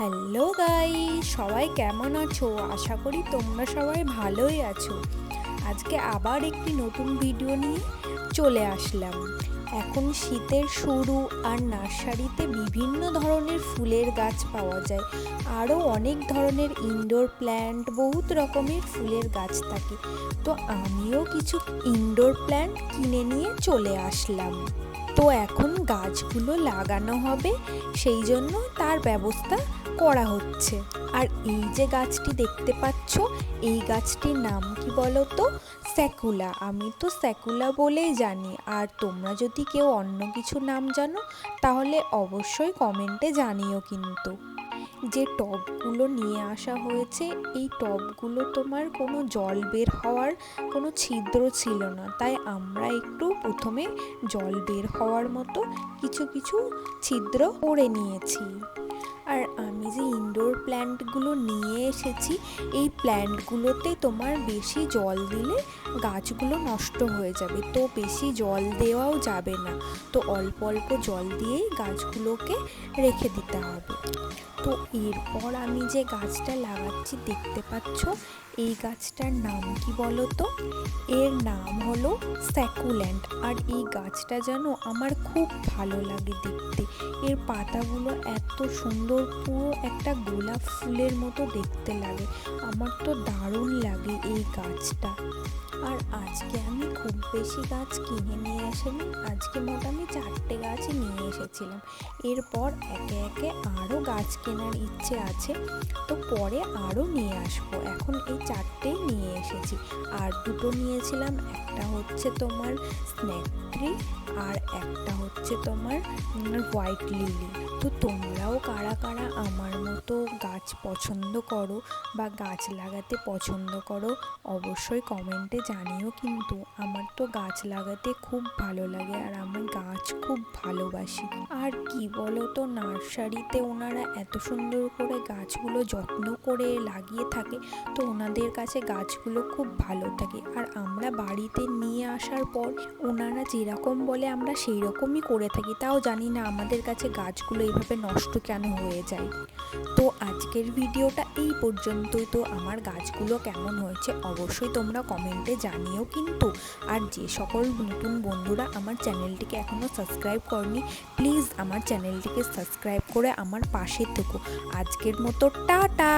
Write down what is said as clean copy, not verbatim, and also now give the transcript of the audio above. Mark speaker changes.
Speaker 1: Hello guys, সবাই কেমন আছো? আশা করি তোমরা সবাই ভালোই আছো। আজকে আবার একটি নতুন ভিডিও নিয়ে চলে আসলাম। এখন শীতের শুরু আর নার্সারিতে বিভিন্ন ধরনের ফুলের গাছ পাওয়া যায়। আরও অনেক ধরনের ইনডোর প্ল্যান্ট, বহুত রকমের ফুলের গাছ থাকে। তো আমিও কিছু ইনডোর প্ল্যান্ট কিনে নিয়ে চলে আসলাম। তো এখন গাছগুলো লাগানো হবে, সেই জন্য তার ব্যবস্থা করা হচ্ছে। আর এই যে গাছটি দেখতে পাচ্ছ, এই গাছটির নাম কি বলো তো? স্যাকুলা। আমি তো স্যাকুলা বলেই জানি। আর তোমরা যদি কেউ অন্য কিছু নাম জানো তাহলে অবশ্যই কমেন্টে জানিও। কিন্তু যে টবগুলো নিয়ে আসা হয়েছে, এই টবগুলো তোমার কোনো জল বের হওয়ার কোনো ছিদ্র ছিল না, তাই আমরা একটু প্রথমে জল বের হওয়ার মতো কিছু কিছু ছিদ্র করে নিয়েছি। আর আমি যে ইনডোর প্ল্যান্টগুলো নিয়ে এসেছি, এই প্ল্যান্টগুলোতে তোমার বেশি জল দিলে গাছগুলো নষ্ট হয়ে যাবে, তো বেশি জল দেওয়াও যাবে না। তো অল্প অল্প জল দিয়েই গাছগুলোকে রেখে দিতে হবে। তো এরপর আমি যে গাছটা লাগাচ্ছি দেখতে পাচ্ছ, এই গাছটার নাম কি বলো তো? এর নাম হলো স্যাকুল্যান্ড। আর এই গাছটা যেন আমার খুব ভালো লাগে দেখতে। এর পাতাগুলো এত সুন্দর, পুরো একটা গোলাপ ফুলের মতো দেখতে লাগে। আমার তো দারুণ লাগে এই গাছটা। আর আজকে আমি খুব বেশি গাছ কিনে নিয়ে আসিনি, আজকে মোটামুটি 4টে গাছই নিয়ে এসেছিলাম। এরপর একে একে আরও গাছ কেনার ইচ্ছে আছে, তো পরে আরও নিয়ে আসবো। এখন এই 4টেই নিয়ে এসেছি। আর দুটো নিয়েছিলাম, একটা হচ্ছে তোমার স্নেক ট্রি আর একটা হচ্ছে তোমার হোয়াইট লিলি। তো তোমরাও কারা কারা আমার মতো গাছ পছন্দ করো বা গাছ লাগাতে পছন্দ করো অবশ্যই কমেন্টে জানিও। কিন্তু আমার তো গাছ লাগাতে খুব ভালো লাগে আর আমি গাছ খুব ভালোবাসি। আর কি বলো তো, নার্সারিতে ওনারা এত সুন্দর করে গাছগুলো যত্ন করে লাগিয়ে থাকে, তো ওনাদের কাছে গাছগুলো খুব ভালো থাকে। আর আমরা বাড়িতে নিয়ে আসার পর ওনারা যেরকম বলে আমরা সেই রকমই করে থাকি, তাও জানি না আমাদের কাছে গাছগুলো এইভাবে নষ্ট কেন হয়ে যায়। তো আজকের ভিডিওটা এই পর্যন্তই। তো আমার গাছগুলো কেমন হয়েছে অবশ্যই তোমরা কমেন্টে জানিও কিন্তু। আর যে সকল নতুন বন্ধুরা আমার চ্যানেলটিকে এখনও সাবস্ক্রাইব করনি, প্লিজ আমার চ্যানেলটিকে সাবস্ক্রাইব করে আমার পাশে থেকো। আজকের মতো টাটা।